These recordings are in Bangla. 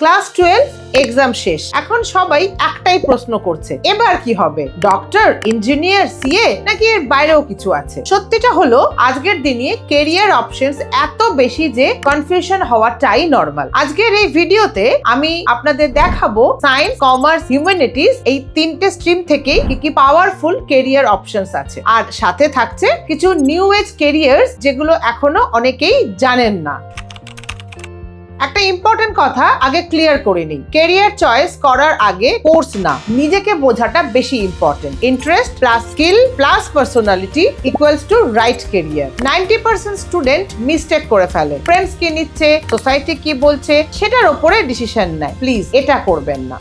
ক্লাস 12 এক্সাম শেষ। এখন সবাই একটাই প্রশ্ন করছে, এবার কি হবে? ডক্টর, ইঞ্জিনিয়ার, সিএ নাকি এর বাইরেও কিছু আছে? সত্যিটা হলো আজকের দিনে ক্যারিয়ার অপশনস এত বেশি যে কনফিউশন হওয়াটাই নরমাল। আজকের এই ভিডিওতে আমি আপনাদের দেখাবো সায়েন্স, কমার্স, হিউম্যানিটিজ এই তিনটে স্ট্রিম থেকে কি পাওয়ারফুল ক্যারিয়ার অপশনস আছে, আর সাথে থাকছে কিছু নিউ এজ ক্যারিয়ার্স যেগুলো এখনো অনেকেই জানেন না। একটা ইম্পর্টেন্ট কথা আগে ক্লিয়ার করে নিই, ক্যারিয়ার চয়েস করার আগে কোর্স না, নিজেকে বোঝাটা বেশি important. Interest plus skill plus personality equals to right career. 90% student mistake করে ফেলে, ফ্রেন্ডস কি নিচ্ছে, সোসাইটি কি বলছে সেটার উপরে ডিসিশন নেয়। প্লিজ এটা করবেন না।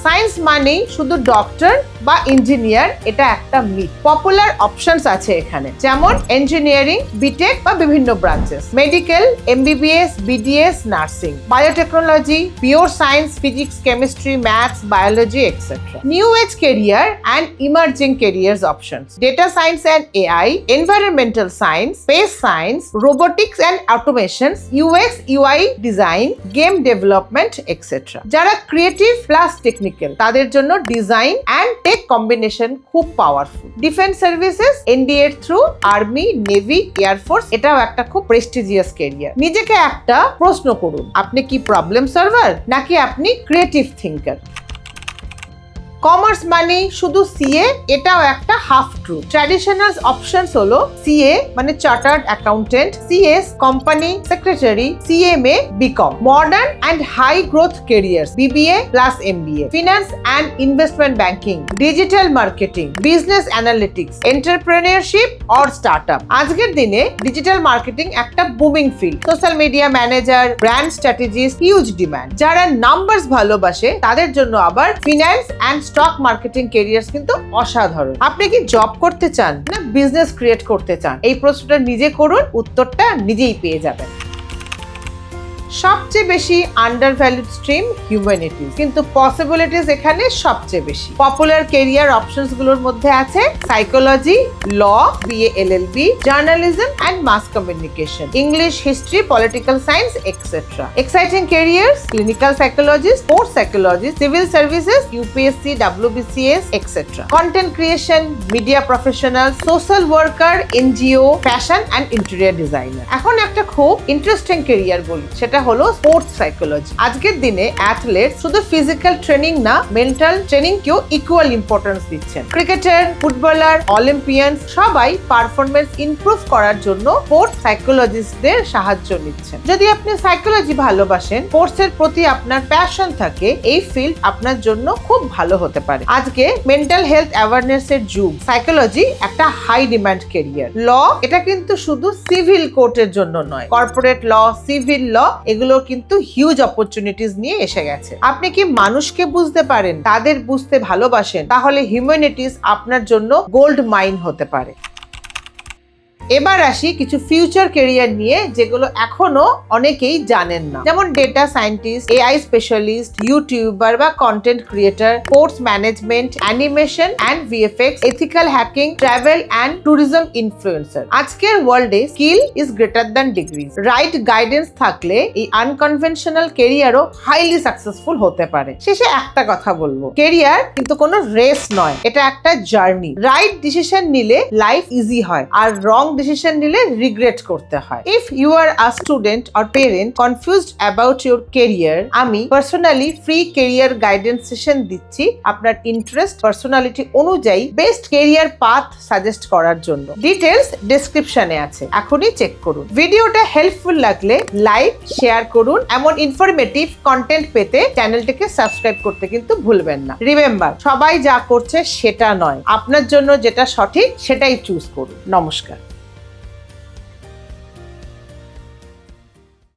সায়েন্স মানেই শুধু ডক্টর বা ইঞ্জিনিয়ার, এটা একটা মিথ। পপুলার অপশনস আছে এখানে, যেমন ইঞ্জিনিয়ারিং, বিটেক বা বিভিন্ন branches, medical, MBBS, BDS, nursing, biotechnology, pure science, physics, chemistry, maths, biology etcetera. New age career and emerging careers options, data science and AI, environmental science, space science, robotics and automations, UX UI design, game development etcetera. যারা ক্রিয়েটিভ প্লাস টেকনিক্যাল তাদের জন্য ডিজাইন অ্যান্ড টেক কম্বিনেশন খুব powerful. Defence services, NDA through, army, navy, air force এটাও একটা খুব প্রেস্টিজিয়াস ক্যারিয়ার। নিজেকে একটা প্রশ্ন করুন, আপনি কি প্রবলেম সলভার নাকি আপনি ক্রিয়েটিভ থিঙ্কার? কমার্স মানে শুধু সিএ, এটাও একটা হাফ ট্রু। ট্র্যাডিশনাল অপশনস হলো সিএ মানে chartered accountant, CS company secretary, CMA BCom. Modern and high growth careers, BBA plus MBA, finance and investment banking, digital marketing, business analytics, entrepreneurship or startup. আজকের দিনে ডিজিটাল মার্কেটিং একটা booming field. Social media manager, brand strategist, huge demand. যারা নাম্বারস ভালোবাসে তাদের জন্য আবার finance and stock marketing careers কিন্তু অসাধারণ। আপনি কি জব করতে চান না বিজনেস ক্রিয়েট করতে চান? এই প্রশ্নটা নিজে করুন, উত্তরটা নিজেই পেয়ে যাবেন। সবচেয়ে বেশি আন্ডারভ্যালুড স্ট্রিম হিউম্যানিটিজ, কিন্তু পসিবিলিটিস এখানে সবচেয়ে বেশি। পপুলার ক্যারিয়ার অপশনস গুলোর মধ্যে আছে psychology, law, BA LLB, journalism and mass communication, English, history, political science etcetera. Exciting careers, clinical psychologist, sports psychologist, civil services, UPSC, WBCS etcetera. Content creation, media professional, social worker, NGO, fashion and interior designer. এখন একটা খুব ইন্টারেস্টিং ক্যারিয়ার বলি, সেটা হলো স্পোর্টস সাইকোলজি। আজকের দিনে অ্যাথলেট শুধু ফিজিক্যাল ট্রেনিং না, মেন্টাল ট্রেনিং কেও ইকুয়াল ইম্পর্টেন্স দিচ্ছেন। ক্রিকেটার, ফুটবলার, অলিম্পিয়ান সবাই পারফরমেন্স ইমপ্রুভ করার জন্য স্পোর্টস সাইকোলজিস্টদের সাহায্য নিচ্ছেন। যদি আপনি সাইকোলজি ভালোবাসেন, স্পোর্টসের প্রতি আপনার প্যাশন থাকে, এই ফিল্ড আপনার জন্য খুব ভালো হতে পারে। আজকে মেন্টাল হেলথ অ্যাওয়ারনেস এর যুগ, সাইকোলজি একটা হাই ডিমান্ড ক্যারিয়ার। ল, এটা কিন্তু শুধু সিভিল কোর্টের জন্য নয়, কর্পোরেট ল, সিভিল ল এগুলো কিন্তু হিউজ অপরচুনিটিস নিয়ে এসে গেছে। আপনি কি মানুষকে বুঝতে পারেন, তাদের বুঝতে ভালোবাসেন, তাহলে হিউম্যানিটিজ আপনার জন্য গোল্ড মাইন হতে পারে। এবার আসি কিছু ফিউচার ক্যারিয়ার নিয়ে যেগুলো এখনো অনেকেই জানেন না, যেমন data scientist, AI specialist, YouTuber বা content creator, sports management, animation and VFX, ethical hacking, travel and tourism influencer. আজকের ওয়ার্ল্ডে skill is greater than degrees. Right guidance থাকলে এই আনকনভেনশনাল ক্যারিয়ারও হাইলি সাকসেসফুল হতে পারে। শেষে একটা কথা বলবো, ক্যারিয়ার কিন্তু কোনো রেস নয়, এটা একটা জার্নি। রাইট ডিসিশন নিলে লাইফ ইজি হয়, আর রং ডিসিশন নিলে রিগ্রেট করতে হয়। If you are a student or parent confused about your career, আমি personally free career guidance session দিচ্ছি আপনার ইন্টারেস্ট, পার্সোনালিটি অনুযায়ী বেস্ট ক্যারিয়ার পাথ সাজেস্ট করার জন্য। ডিটেলস ডেসক্রিপশনে আছে, এখনই চেক করুন। ভিডিওটা হেল্পফুল লাগলে লাইক, শেয়ার করুন। এমন ইনফরমেটিভ কন্টেন্ট পেতে চ্যানেলটিকে সাবস্ক্রাইব করতে কিন্তু ভুলবেন না। রিমেম্বার, সবাই যা করছে সেটা নয়, আপনার জন্য যেটা সঠিক সেটাই চুজ করুন। নমস্কার।